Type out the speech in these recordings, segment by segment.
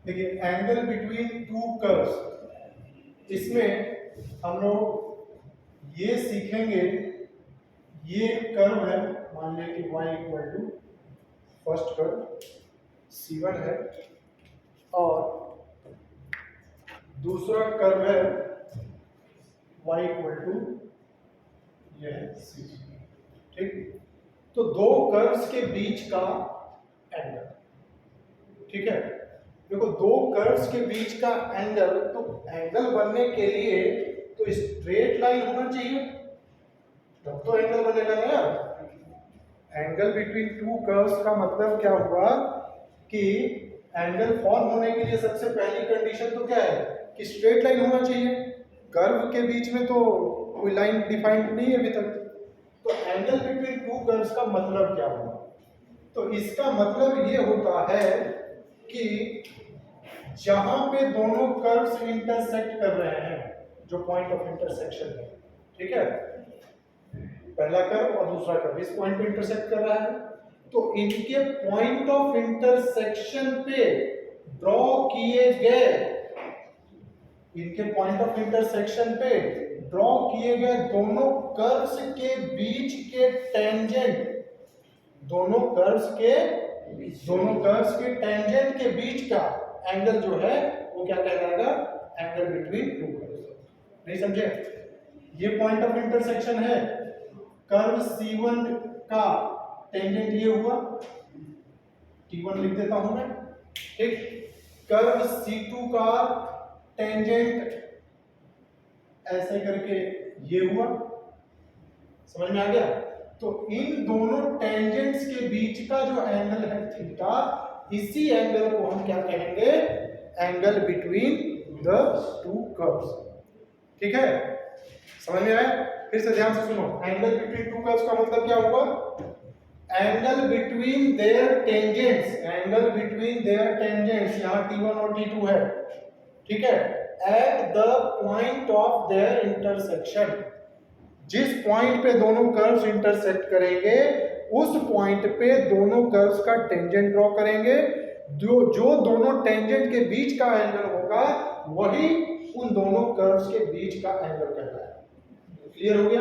देखिए angle between two curves, इसमें हम लोग ये सीखेंगे, ये कर्व है, मान लें कि y equal to first curve C1 है और दूसरा कर्व है y इक्वल टू ये है C2। ठीक, तो दो कर्व्स के बीच का एंगल, ठीक है। देखो दो कर्व्स के बीच का एंगल, तो एंगल बनने के लिए तो स्ट्रेट लाइन होना चाहिए, तब तो एंगल बनेगा ना यार। एंगल बिटवीन टू कर्व्स का मतलब क्या हुआ कि एंगल फॉर्म होने के लिए सबसे पहली कंडीशन तो क्या है कि स्ट्रेट लाइन होना चाहिए। कर्व के बीच में तो कोई लाइन डिफाइंड नहीं है अभी तक। तो एंगल बिटवीन टू कर्व्स का मतलब क्या हुआ? तो इसका मतलब ये होता है कि जहां पे दोनों कर्व्स इंटरसेक्ट कर रहे हैं, जो पॉइंट ऑफ इंटरसेक्शन है, ठीक है, पहला कर्व और दूसरा कर्व इस पॉइंट पे इंटरसेक्ट कर रहा है, तो इनके पॉइंट ऑफ इंटरसेक्शन पे ड्रॉ किए गए, इनके पॉइंट ऑफ इंटरसेक्शन पे ड्रॉ किए गए दोनों कर्व्स के बीच के टेंजेंट, दोनों कर्व्स के टेंजेंट के बीच का एंगल जो है वो क्या कहलाएगा? Angle between two curves. नहीं समझे? ये पॉइंट ऑफ इंटरसेक्शन है, कर्व C1 का टेंजेंट ये हुआ, T1 लिख देता हूं मैं, ठीक। कर्व C2 का टेंजेंट ऐसे करके ये हुआ, समझ में आ गया? तो इन दोनों टेंजेंट्स के बीच का जो एंगल है थीटा, इसी एंगल को हम क्या कहेंगे? Angle between the two curves. ठीक है, समझ में आया? फिर से ध्यान से सुनो, एंगल बिटवीन टू कर्व्स का मतलब क्या हुआ? Angle between their tangents, angle between their tangents, यहां T1 और T2 है, ठीक है, eight the point of their intersection. जिस पॉइंट पे दोनों कर्व्स इंटरसेक्ट करेंगे, उस पॉइंट पे दोनों कर्व्स का टेंजेंट ड्रॉ करेंगे। जो दोनों टेंजेंट के बीच का एंगल होगा, वही उन दोनों कर्व्स के बीच का एंगल कहलाएगा। क्लियर हो गया?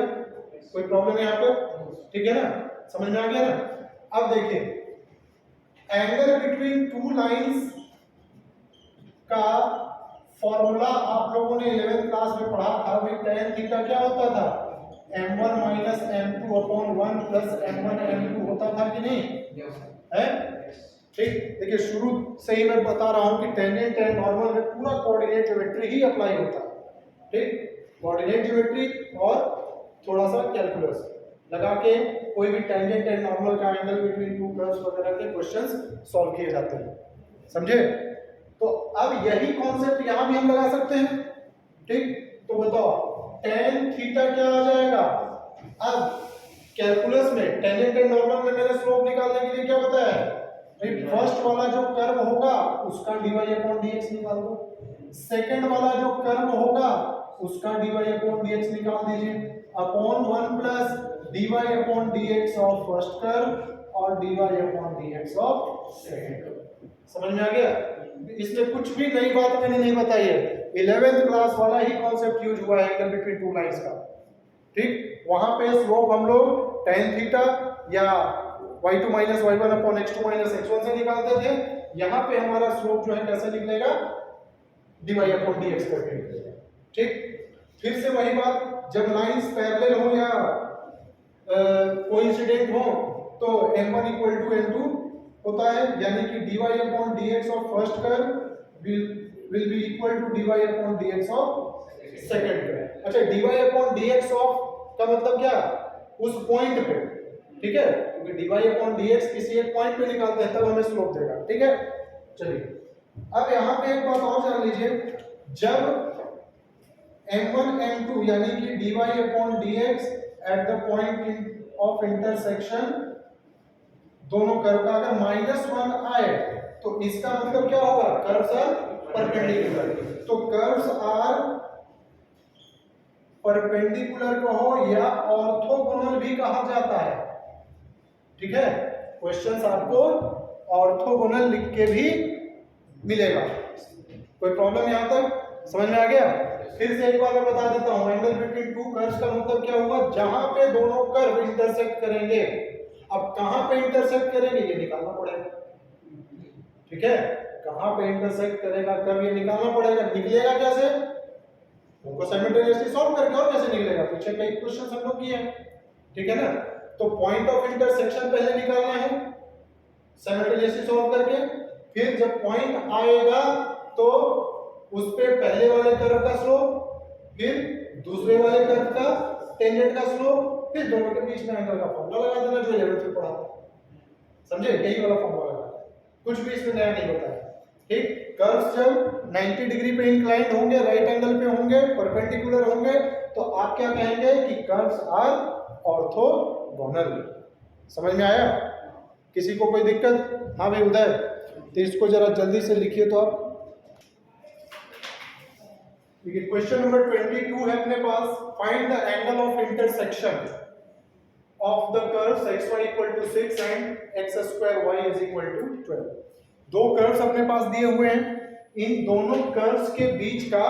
कोई प्रॉब्लम है यहाँ पर? ठीक है ना, समझ में आ गया ना? अब देखिए, एंगल बिटवीन टू लाइंस का फॉर्मूला आप लोगों ने 11th क्लास में पढ़ा था। भाई tan थीटा क्या होता था? m1 minus m2 upon 1 plus m1 m2 होता था कि नहीं? है? ठीक, देखिए शुरू से ही मैं बता रहा हूं कि टेंजेंट एंड नॉर्मल में पूरा कोऑर्डिनेट ज्योमेट्री ही अप्लाई होता है। ठीक, कोऑर्डिनेट ज्योमेट्री और थोड़ा सा कैलकुलस लगा के कोई भी टेंजेंट एंड नॉर्मल का एंगल बिटवीन टू कर्व्स वगैरह के क्वेश्चंस सॉल्व किए जाते हैं, समझे? तो अब यही कॉन्सेप्ट यहां भी हम लगा सकते हैं। ठीक, तो बताओ tan थीटा क्या आ जाएगा? अब कैलकुलस में टेंजेंट एंड नॉर्मल में मैंने स्लोप निकालने के लिए क्या बताया है? भाई फर्स्ट वाला जो कर्व होगा उसका dy अपॉन dx निकाल दो, सेकंड वाला जो कर्व होगा उसका dy अपॉन dx निकाल दीजिए, upon 1 plus dy upon dx of first curve और dy upon dx of second curve. समझ में आ गया? इसमें कुछ भी नई बात मैंने नहीं बताई है, 11th क्लास वाला ही कॉन्सेप्ट यूज हुआ है एंगल बिटवीन टू लाइंस का। ठीक, वहां पे स्लोप हम लोग tan थीटा या y2 minus y1 upon x2 minus x1 से निकालते थे। यहां पे हमारा स्लोप जो है कैसे निकलेगा? dy अपॉन dx करके निकलेगा। ठीक, फिर से वही बात, जब लाइंस पैरेलल हो या कोइंसिडेंट हो तो m1 इक्वल टू m2 होता है, यानी कि dy upon dx of first curve will be equal to dy upon dx of second curve. अच्छा, dy upon dx of का मतलब क्या? उस पॉइंट पे, ठीक है, क्योंकि dy upon dx किसी एक पॉइंट पे निकालते हैं तब हमें स्लोप देगा। ठीक है, चलिए अब यहां पे एक बात और जान लीजिए, जब m1 m2 यानी कि dy upon dx at the point of intersection दोनों कर्व का अगर -1 आए तो इसका मतलब क्या होगा? Curves are perpendicular. तो कर्व्स आर परपेंडिकुलर कहो या ऑर्थोगोनल भी कहा जाता है। ठीक है, क्वेश्चंस आपको ऑर्थोगोनल लिख के भी मिलेगा। कोई प्रॉब्लम यहाँ तक समझ में आ गया? फिर से एक बार मैं बता देता हूँ, एंगल बिटवीन टू कर्व्स का मतलब क्या हुआ? जहां पे दोनों कर्व इंटरसेक्ट करेंगे। अब कहां पे इंटरसेक्ट करेंगे ये निकालना पड़ेगा, ठीक है? कहां पे इंटरसेक्ट करेगा कर्व ये निकालना पड़ेगा। निकलेगा कैसे? उनको साइमल्टेनियसली सॉल्व करके। और कैसे निकलेगा? पीछे कई क्वेश्चन हम लोग किए हैं, ठीक है ना? तो पॉइंट ऑफ इंटरसेक्शन पहले निकालना है साइमल्टेनियसली सॉल्व करके। फिर जब पॉइंट आएगा तो उस पे पहले वाले कर्व का स्लोप, फिर दूसरे वाले कर्व का टेंजेंट का स्लोप, फिर दोनों के बीच में एंगल का फॉर्मूला लगा देना जो 11th में पढ़ा था। समझे? यही वाला फॉर्मूला लगा, कुछ भी इसमें नया नहीं होता है, ठीक? कर्व्स जब 90 डिग्री पे इंक्लाइंड होंगे, राइट एंगल पे होंगे, परपेंडिकुलर होंगे, तो आप क्या कहेंगे कि कर्व्स आर ऑर्थोगोनल। समझ में आया? किसी को कोई दिक्कत? हाँ भाई उदय, तो इसको जरा जल्दी से लिखिए तो आप। क्वेश्चन नंबर 22 है अपने पास। Find the angle of intersection of the curves xy equal to 6 and x² y is equal to 12। दो कर्व्स अपने पास दिए हुए हैं, इन दोनों कर्व्स के बीच का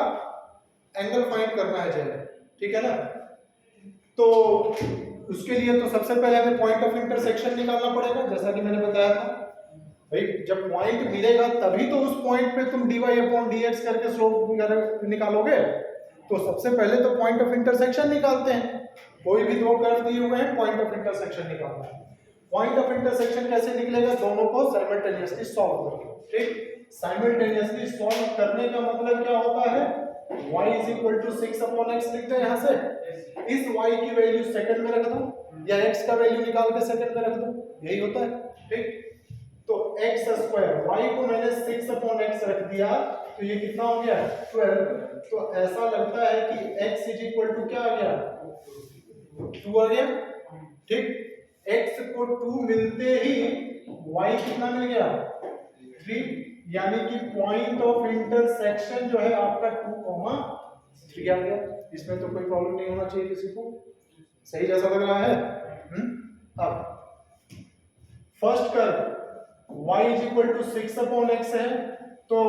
एंगल फाइंड करना है जरा, ठीक है ना? तो उसके लिए तो सबसे पहले हमें पॉइंट ऑफ इंटरसेक्शन निकालना पड़ेगा, जैसा कि मैंने बताया था भाई। जब पॉइंट मिलेगा तभी तो उस पॉइंट पे तुम dy अपॉन dx करके स्लोप निकालोगे। तो सबसे पहले तो पॉइंट ऑफ इंटरसेक्शन निकालते हैं। कोई भी दो कर्व दिए हुए हैं, पॉइंट ऑफ इंटरसेक्शन निकालना है। पॉइंट ऑफ इंटरसेक्शन कैसे निकलेगा? दोनों को साइमल्टेनियसली सॉल्व करके, ठीक? साइमल्टेनियसली सॉल्व करने का मतलब क्या होता है? y is equal to 6 upon x लिखते हैं यहाँ से। इस y की वैल्यू सेकंड में रख दो या x का वैल्यू निकाल के सेकंड में रख दो, यही होता है, ठीक? तो x स्क्वायर, y को मैंने 6 अपॉन x रख दिया, तो ये कितना हो गया? 12। तो ऐसा लगता है कि x इज इक्वल टू क्या आ गया? 2 आ गया, ठीक? x को 2 मिलते ही y कितना मिल गया? 3। यानी कि पॉइंट ऑफ इंटरसेक्शन जो है आपका 2,3 आ गया। इसमें तो कोई प्रॉब्लम नहीं होना चाहिए किसी को। सही जैसा लग रहा है? अब first curve y is equal to 6 upon x है, तो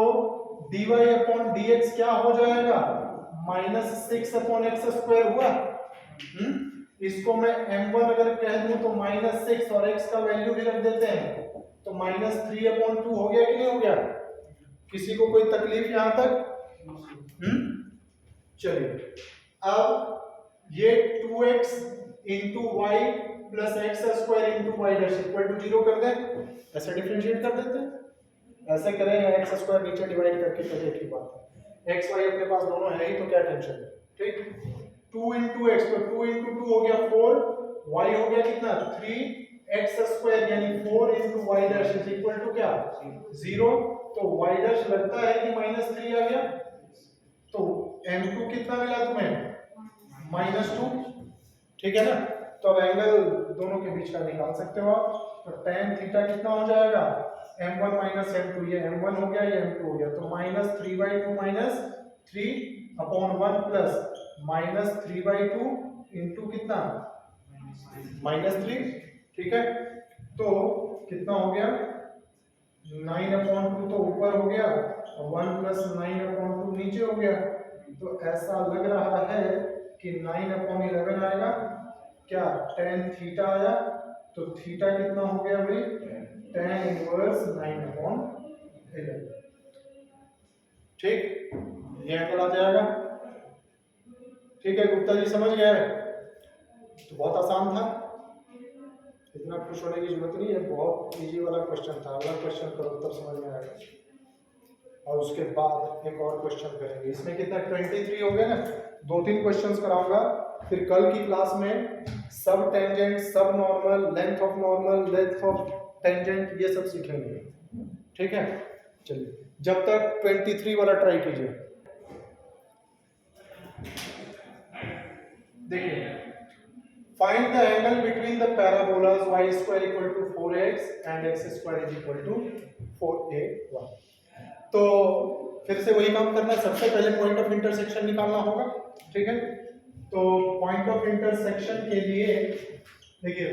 dy अपॉन dx क्या हो जाएगा? -6 अपॉन x स्क्वायर हुआ। इसको मैं m1 अगर कह दूं तो -6 और x का वैल्यू भी रख देते हैं, तो -3 अपॉन 2 हो गया कि नहीं हो गया? किसी को कोई तकलीफ यहां तक? चलिए, अब ये 2x into y plus x square into y dash equal to 0 कर दें। ऐसे डिफरेंशिएट कर देते हैं। ऐसे करें या एक्स स्क्वायर नीचे डिवाइड करके करें, एक ही बात है। एक्स वाई अपने पास दोनों है ही, तो क्या टेंशन है, ठीक? 2 इंटू एक्स, तो 2 इंटू 2 हो गया 4, वाई हो गया कितना? 3, एक्स स्क्वायर यानी 4 into y dash is equal to क्या? 0। तो वाई डैश लगता है कि -3 आ गया। तो m2 कितना मिला तुम्हें? -2, ठीक है ना? तो अब एंगल दोनों के बीच का निकाल सकते हो आप। तो tan थीटा कितना हो जाएगा? m1 - m2, ये m1 हो गया, ये m2 हो गया, तो -3/2 3 अपॉन 1 प्लस -3/2 इंटू कितना? -3, ठीक है? तो कितना हो गया? 9/2 तो ऊपर हो गया और 1 प्लस 9/2 नीचे हो गया। तो ऐसा लग रहा है कि 9/11 आएगा। क्या? tan थीटा आया, तो थीटा कितना हो गया भाई? tan इनवर्स 9/11, ठीक? ये एंगल आ जाएगा, ठीक है? गुप्ता जी समझ गए? तो बहुत आसान था, इतना खुश होने की जरूरत नहीं है, बहुत इजी वाला क्वेश्चन था। अगला क्वेश्चन करो तब समझ में आएगा, और उसके बाद एक और क्वेश्चन करेंगे। इसमें कितना? 23 हो गए ना। 2-3 क्वेश्चंस कराऊंगा, फिर कल की क्लास में सब टेंजेंट, सब normal, length of normal, length of tangent, ये सब सीखेंगे, ठीक है? चलिए, जब तक 23 वाला ट्राई कीजिए। देखिए, find the angle between the parabolas y square equal to 4x and x square is equal to 4a1। तो फिर से वही काम करना है, सबसे पहले पॉइंट ऑफ इंटरसेक्शन निकालना होगा, ठीक है? तो पॉइंट ऑफ इंटरसेक्शन के लिए देखिए,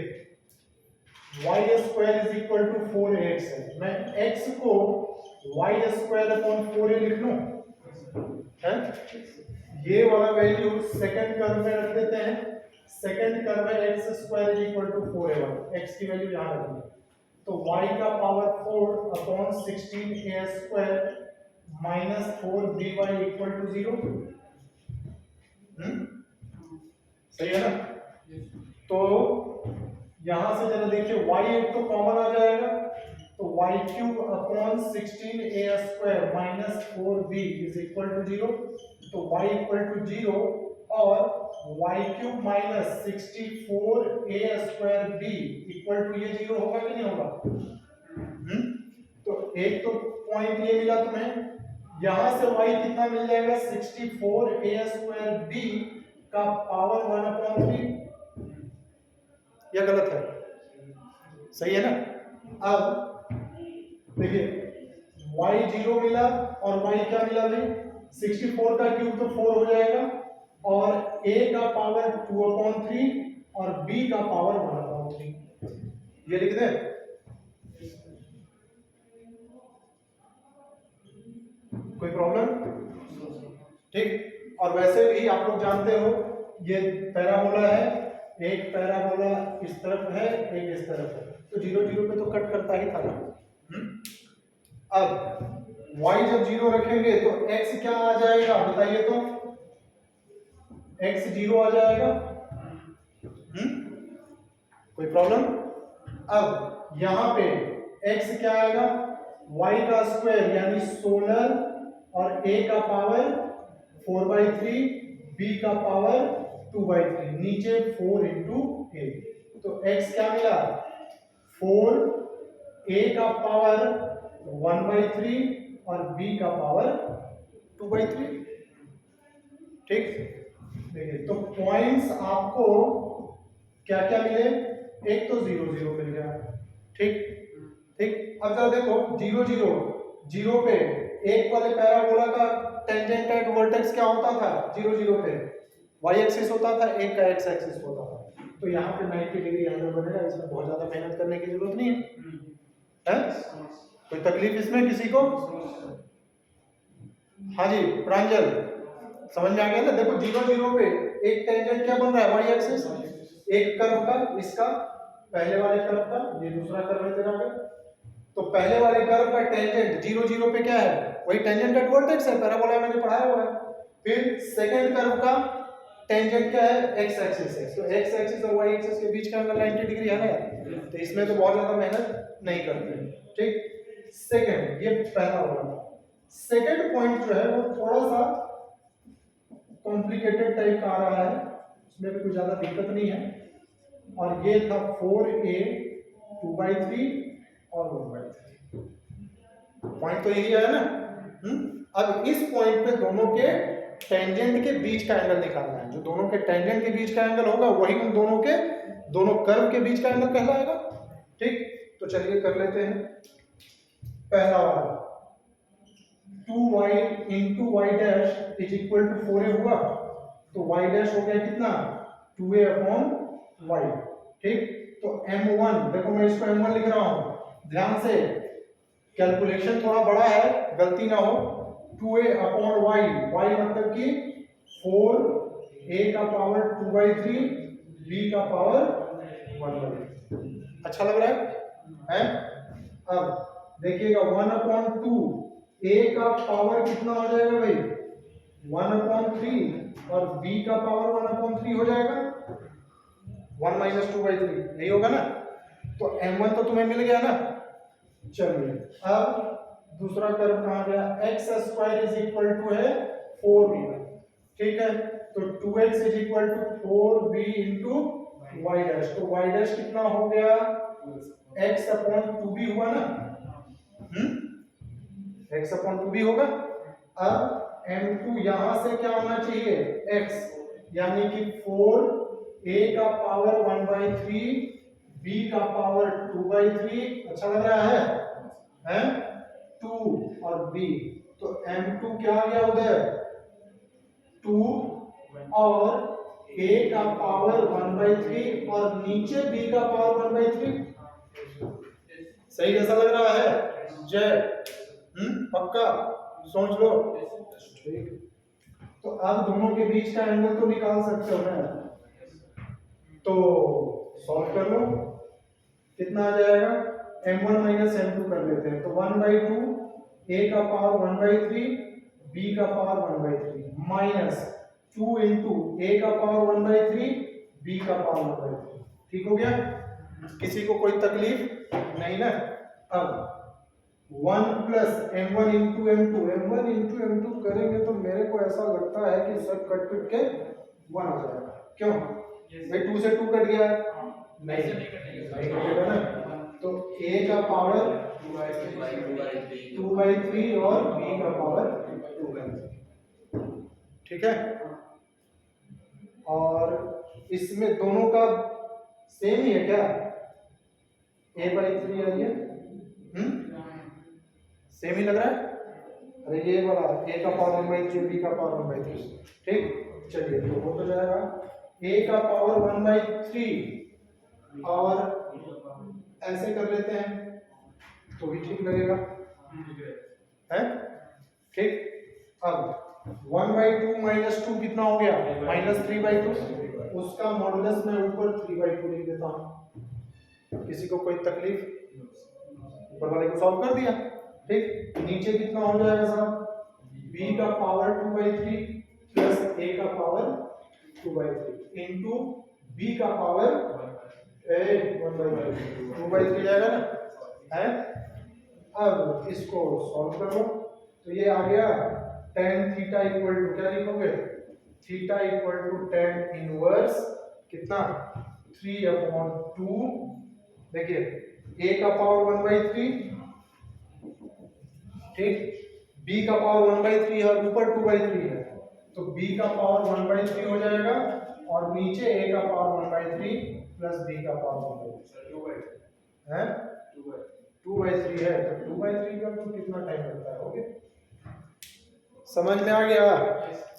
y square is equal to 4ax है, मैं x को वाई स्क्वायर अपॉन 4a लिख लूं है। ये वाला वैल्यू सेकंड कर्व में रख देते हैं। सेकंड कर्व है x square is equal to 4a1, x की वैल्यू यहां रख देंगे तो y का power 4 upon 16a square minus 4by equal to 0। सही है ना? तो यहां से जरा देखिए y एक तो कॉमन आ जाएगा तो y cube upon 16a square minus 4b is equal to 0। तो y इक्वल टू 0 और y cube minus 64a square b equal to ये 0 होगा कि नहीं होगा? तो एक तो पॉइंट ये मिला तुम्हें, यहां से y कितना मिल जाएगा 64a स्क्वायर b का पावर 1/3। यह गलत है? सही है ना? अब देखिए y 0 मिला और y क्या मिला भाई 64 का क्यूब तो 4 हो जाएगा और a का पावर 2/3 और b का पावर 1/3। ये लिख दें? कोई प्रॉब्लम? ठीक। और वैसे भी आप लोग जानते हो ये पैराबोला है, एक पैराबोला इस तरफ है एक इस तरफ है तो 0 0 पे तो कट करता ही था ना। अब y जब 0 रखेंगे तो x क्या आ जाएगा बताइए तो? x 0 आ जाएगा। कोई प्रॉब्लम? अब यहां पे x क्या आएगा y का स्क्वायर यानी 16 और a का पावर 4/3 b का पावर 2/3 नीचे 4 into a तो x क्या मिला 4 a का पावर 1/3 और b का पावर 2/3। ठीक। देखिए तो पॉइंट्स आपको क्या क्या मिले, एक तो 0 0 मिल गया। ठीक ठीक। अब जरा देखो 0 0 0 पे एक वाले पैराबोला का टेंजेंट एट वर्टेक्स क्या होता था 0 0 पे y एक्सिस होता था, एक का x एक्सिस होता था। तो यहाँ पे 90 डिग्री एंगल बनेगा, इसमें बहुत ज्यादा मेहनत करने की जरूरत नहीं है। कोई तकलीफ इसमें किसी को? हाँ जी प्रांजल समझ में आ गया ना? देखो 0 0 पे एक टेंजेंट क्या बन रहा है y एक्सिस, एक कर्व का इसका पहले वाले कर्व का, ये दूसरा कर्व है तेरा पे। तो पहले वाले कर्व का टेंजेंट 0 0 पे क्या है वही टेंजेंट एट वर्टेक्स है, पैराबोला मैंने पढ़ाया हुआ है। फिर सेकंड कर्व का टेंजेंट क्या है x एक्सिस है, तो x एक्सिस और y एक्सिस के बीच का एंगल 90 डिग्री है ना, तो इसमें तो बहुत ज्यादा मेहनत नहीं करते। ठीक। सेकंड ये पहला वाला। सेकंड पॉइंट जो है वो थोड़ा सा कॉम्प्लिकेटेड टाइप का आ रहा है, उसमें भी कुछ ज्यादा दिक्कत नहीं है। और ये था 4a 2/3 और 1/3। पॉइंट तो यही है ना। अब इस पॉइंट पे दोनों के टेंजेंट के बीच का एंगल निकालना है, जो दोनों के टेंजेंट के बीच का एंगल होगा वही उन दोनों कर्व के बीच का एंगल कहलाएगा। ठीक। तो चलिए कर लेते हैं पहला वाला 2y into y dash is equal to 4a हुआ तो y dash हो गया कितना 2a upon y। ठीक। तो m1 देखो मैं इसको m1 लिख रहा हूं, ध्यान से कैलकुलेशन थोड़ा बड़ा है गलती ना हो। 2a अपॉन y, y मतलब कि 4a का पावर 2/3 b का पावर 1/3। अच्छा लग रहा है? अब देखिएगा 1/2 a का पावर कितना हो जाएगा भाई 1/3 और b का पावर 1/3 हो जाएगा 1 - 2/3 यही होगा ना। तो m1 तो तुम्हें मिल गया ना। चलिए अब दूसरा कर्व कहां गया x square is equal to है 4b। ठीक है तो 2x is equal to 4b into y dash, तो y डैश कितना हो गया x अपॉन 2b हुआ ना। x अपॉन 2b होगा। अब m2 यहां से क्या होना चाहिए x, यानी कि 4a का पावर 1/3 b का पावर 2/3। अच्छा लग रहा है 2 और b, तो m2 क्या आ गया उधर 2 और a का पावर 1/3 और नीचे b का पावर 1/3। सही जैसा लग रहा है जय? पक्का सोच लो। ठीक, तो अब दोनों के बीच का एंगल तो निकाल सकते हो ना, तो सॉल्व कर लो। कितना आ जाएगा? m1 माइनस m2 कर लेते हैं, तो 1/2 a का पावर 1/3 b का पावर 1/3 माइनस 2 इंटू a का पावर 1/3 b का पावर 1/3। ठीक हो गया? किसी को कोई तकलीफ नहीं ना? अब 1 प्लस m1 इंटू m2 करेंगे तो मेरे को ऐसा लगता है कि सब कट पिट के 1 आ जाएगा। क्यों भाई? 2 से 2 कट गया है, नहीं कटेगा ना। तो a का पावर 2/3 और b का पावर 2/3। ठीक है? और इसमें दोनों का सेम ही है क्या? a/3 है ये, सेम ही लग रहा है। अरे ये वाला a का पावर 1/3 b का पावर 1/3। ठीक, चलिए तो हो तो जाएगा a का पावर 1/3 और ऐसे कर लेते हैं तो भी ठीक लगेगा है। ठीक, अब 1/2 माइनस 2 कितना हो गया? -3/2। उसका मॉडुलस मैं ऊपर 3/2 लिख देता हूँ। किसी को कोई तकलीफ? ऊपर वाले को सॉल्व कर दिया। ठीक, नीचे कितना हो जाएगा साहब? b का पावर 2/3 प्लस a का पावर 2/3 इंटू b का पावर 1/3 2/3 जाएगा ना है। अब इसको सॉल्व करो तो ये आ गया tan थीटा इक्वल टू क्या लिखोगे? Theta equal to tan inverse कितना? 3/2। देखिए a का पावर 1/3, ठीक, b का पावर 1/3 है, ऊपर 2/3 है, तो b का पावर 1/3 हो जाएगा और नीचे a का पावर 1/3 प्लस b का पावर 1/3 है 2/3 है। तो 2/3 का तो कितना टाइम लगता है? हो गया? समझ में आ गया?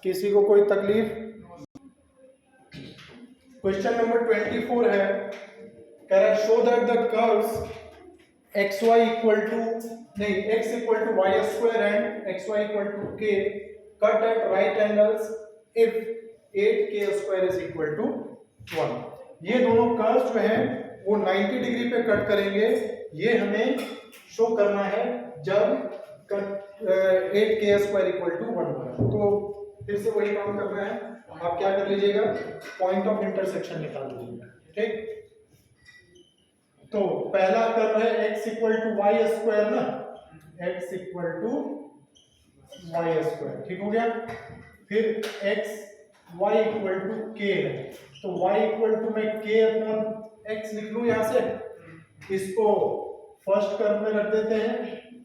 किसी को कोई तकलीफ? क्वेश्चन नंबर 24 है, कह रहा है show that the curves xy equal to नहीं x equal to y square and xy equal to k cut at right angles if 8k square is equal to 1। ये दोनों कर्व्स जो हैं वो 90 डिग्री पे कट करेंगे, ये हमें शो करना है जब 8k स्क्वायर इक्वल टू 1 होगा। तो फिर से वही काम करना है, आप क्या कर लीजिएगा? पॉइंट ऑफ इंटरसेक्शन निकाल लीजिएगा। ठीक, तो पहला कर्व है x equal to y square ना, x equal to y square. ठीक हो गया? फिर x y equal to k है, तो y इक्वल टू मैं k अपॉन x लिख लूं यहां से, इसको फर्स्ट कर्व में रख देते हैं,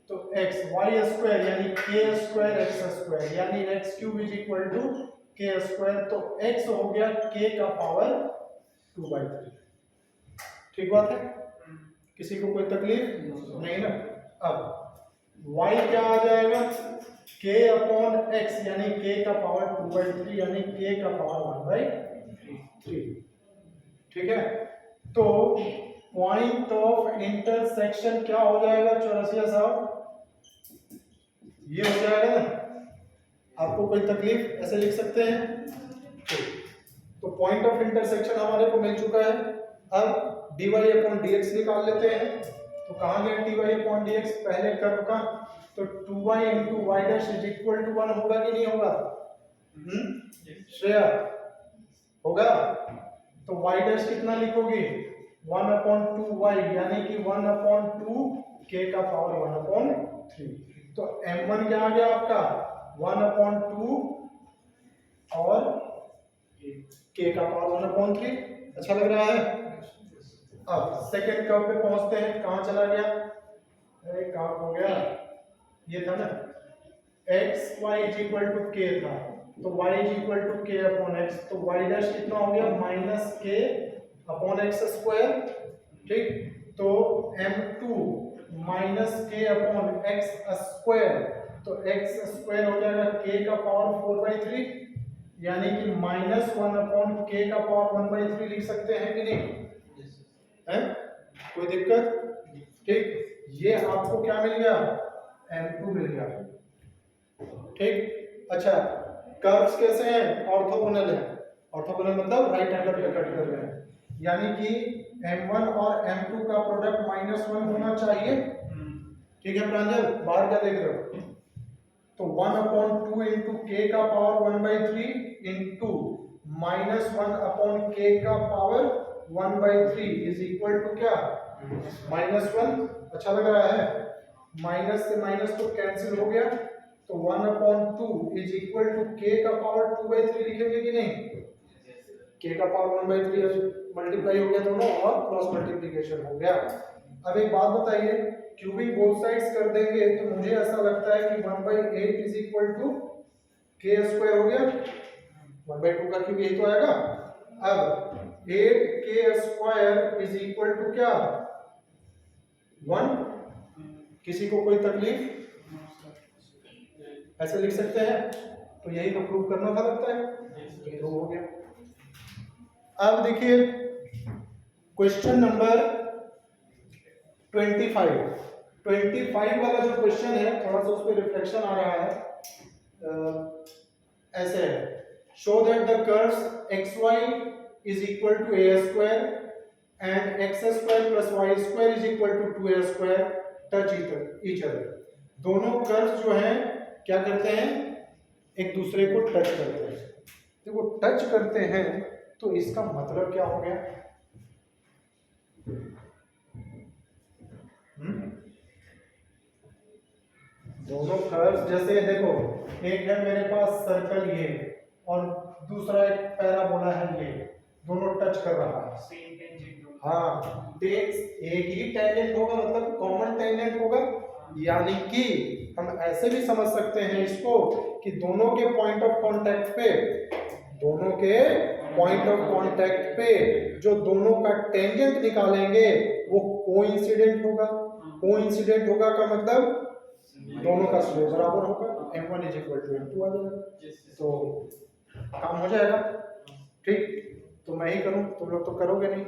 तो x y स्क्वायर यानी k स्क्वायर x स्क्वायर यानी x cube is equal to k square, तो x हो गया k का पावर 2/3। ठीक बात है? किसी को कोई तकलीफ नहीं ना? अब y क्या आ जाएगा? k अपॉन x यानी k का पावर 2/3 यानी k का पावर 1/3। ठीक है? तो पॉइंट ऑफ इंटरसेक्शन क्या हो जाएगा चौरसिया साहब? ये हो जाएगा ना? आपको कोई तकलीफ? ऐसे लिख सकते हैं। तो पॉइंट ऑफ इंटरसेक्शन हमारे को मिल चुका है। अब dy अपॉन dx निकाल लेते हैं। तो कहाँ गया dy अपॉन dx? पहले कर्व का, तो 2y into y dash is equal to 1 होगा कि नहीं होगा? श्रेया होगा? तो y डैश कितना लिखोगे? 1/2y यानी कि 1/2 k का पावर 1/3। तो m1 क्या आ गया आपका? 1/2 और k का पावर 1/3। अच्छा लग रहा है? अब सेकेंड कर्व पे पहुंचते हैं। कहां चला गया? अरे कहां हो गया? ये था ना, x y is equal to k था, तो y is equal to k upon x, तो y डैश कितना हो गया? -k upon x square. ठीक, तो m2 -k upon x square, तो x स्क्वायर हो जाएगा k का पावर 4/3 यानी कि -1 अपॉन k का पावर 1/3 लिख सकते हैं कि नहीं? है? कोई दिक्कत? ठीक, ये आपको क्या मिल गया, M2 मिल गया। ठीक, अच्छा कर्व्स कैसे हैं, ऑर्थोगोनल है। ऑर्थोगोनल मतलब राइट एंगल पे कट कर रहे हैं, यानी कि M1 और M2 का प्रोडक्ट -1 होना चाहिए। ठीक है प्रांजल, बाहर क्या देख रहे हो, तो 1/2 इंटू k का पावर 1/3 इंटू -1 k का पावर 1/3 इज इक्वल टू क्या, -1। अच्छा लग रहा है, माइनस से माइनस तो कैंसिल हो गया, तो 1/2 इज इक्वल टू k का पावर 2/3 लिखेंगे कि नहीं, k का पावर 1/3 मल्टीप्लाई हो गया दोनों और क्रॉस मल्टीप्लिकेशन हो गया। अब एक बात बताइए, क्यूबिंग बोथ साइड्स कर देंगे तो मुझे ऐसा लगता है कि 1/8 is equal to k square हो गया, 1/2 का क्यूब यही तो आएगा। अब 8k square is equal to क्या, 1। किसी को कोई तकलीफ, ऐसे लिख सकते हैं, तो यही तो प्रूव करना था लगता है, तो हो गया। अब देखिए क्वेश्चन नंबर 25 वाला जो क्वेश्चन है, थोड़ा सा उस पर रिफ्लेक्शन आ रहा है। ऐसे है, show that the curves xy is equal to a square and x square plus y square is equal to 2a square touch each other. दोनों कर्व्स जो हैं क्या करते हैं, एक दूसरे को टच करते हैं। देखो टच करते हैं तो इसका मतलब क्या हो गया, दोनों कर्व्स जैसे देखो, एक है मेरे पास सर्कल ये और दूसरा एक पैराबोला है ये, दोनों टच कर रहा है। हाँ, एक ही टेंजेंट होगा, मतलब कॉमन टेंजेंट होगा, यानी कि हम ऐसे भी समझ सकते हैं इसको कि दोनों के पॉइंट ऑफ कांटेक्ट पे, दोनों के पॉइंट ऑफ कांटेक्ट पे जो दोनों का टेंजेंट निकालेंगे वो कोइंसिडेंट होगा। कोइंसिडेंट होगा का मतलब दोनों का स्लोप बराबर होगा, m1 = m2 आ जाएगा, तो काम हो जाएगा। ठीक, तो मैं ही करूं, तुम लोग तो करोगे नहीं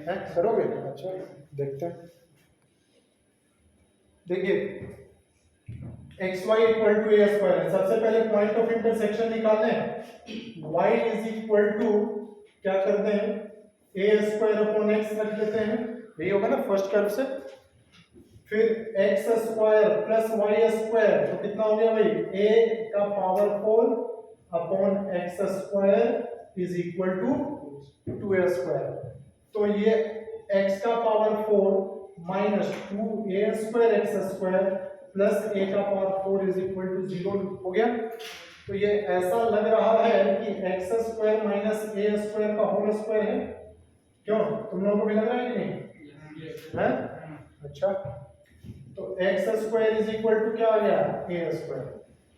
है, करोगे? अच्छा देखते हैं। देखिए xy = a स्क्वायर, सबसे पहले पॉइंट ऑफ इंटरसेक्शन निकालना है। y क्या करते हैं, a² x रख लेते हैं, यही होगा ना फर्स्ट कर्व से। फिर x² प्लस y², तो कितना हो गया भाई, a का power 4 x² is equal to 2a²। तो ये x का power 4 minus 2a² x² plus a का पावर 4 इज इक्वल टू 0 हो गया। तो ये ऐसा लग रहा है कि x² माइनस a² का होल स्क्वायर है, क्यों, तुम लोगों को भी लग रहा है कि नहीं है? अच्छा, तो x² इज इक्वल टू क्या आ गया, a²।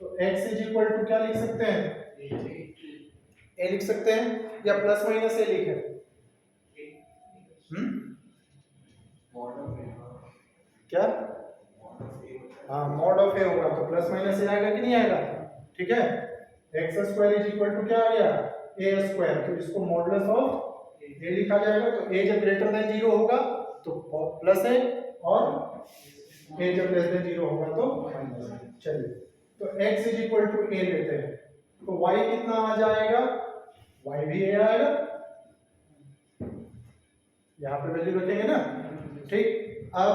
तो x इज इक्वल टू क्या लिख सकते हैं, a लिख सकते हैं, या प्लस माइनस a लिखें, क्या, हाँ मॉड ऑफ a होगा तो प्लस माइनस a आएगा कि नहीं आएगा। ठीक है, x² इज इक्वल टू क्या आ गया, a², तो इसको मॉडुलस ऑफ a लिखा जाएगा। तो a जब ग्रेटर देन 0 होगा तो प्लस है, और a जब लेस देन 0 होगा तो माइनस है। चलिए, तो x is equal to a लेते हैं, तो y कितना आ जाएगा, y भी a आएगा, यहाँ पे वैल्यू रखेंगे ना। ठीक, अब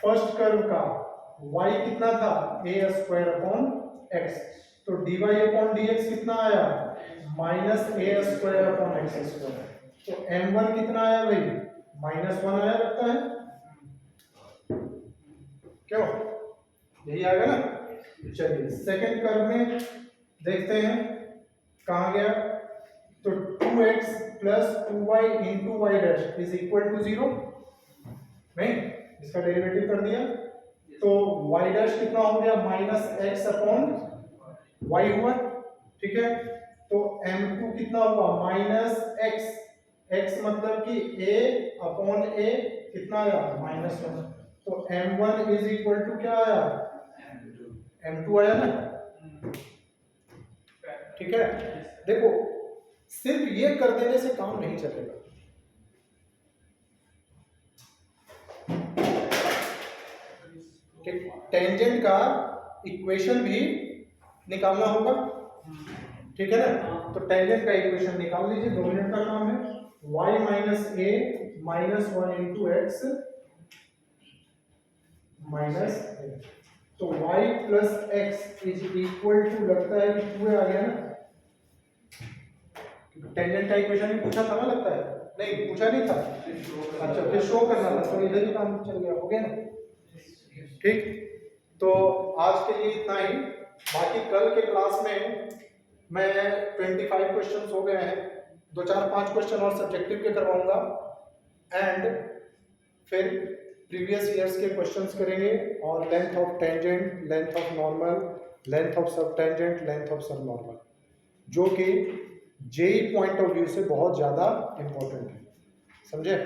फर्स्ट कर्व का y कितना था, a² तो dy/dx कितना आया, -a²/x²। तो m1 कितना आया भाई, -1 आया लगता है, क्यों, यही आएगा ना। चलिए सेकंड कर्व में देखते हैं कहाँ गया, तो 2x plus 2y into y' is equal to 0, नहीं, इसका डेरिवेटिव कर दिया, तो y' कितना हो गया, -x/y हुआ। ठीक है, तो m2 कितना हुआ, -x मतलब कि a/a कितना आया, -1। तो m1 इज इक्वल टू क्या आया, m2 आया ना। ठीक है, देखो सिर्फ ये कर देने से काम नहीं चलेगा, ठीक, टेंजेंट का इक्वेशन भी निकालना होगा, ठीक है ना। तो टेंजेंट का इक्वेशन निकाल लीजिए, 2 मिनट का काम है। y minus a minus 1 into x minus a, तो y plus x is equal to, लगता है कि 2a आ गया ना, टेंजेंट का इक्वेशन भी पूछा था ना, लगता है नहीं पूछा नहीं था, अच्छा फिर शो करना था, तो इधर ही काम चल गया, हो गया ना। ठीक, तो आज के लिए इतना ही, बाकी कल के क्लास में मैं 25 क्वेश्चंस हो गए हैं, 2-4-5 क्वेश्चन और सब्जेक्टिव के करवाऊंगा, एंड फिर प्रीवियस ईयर्स के क्वेश्चंस करेंगे, और length of tangent, length of normal, length of सब टेंजेंट, लेंथ ऑफ सब नॉर्मल, जो कि जेई पॉइंट ऑफ व्यू से बहुत ज़्यादा इंपॉर्टेंट है, समझे।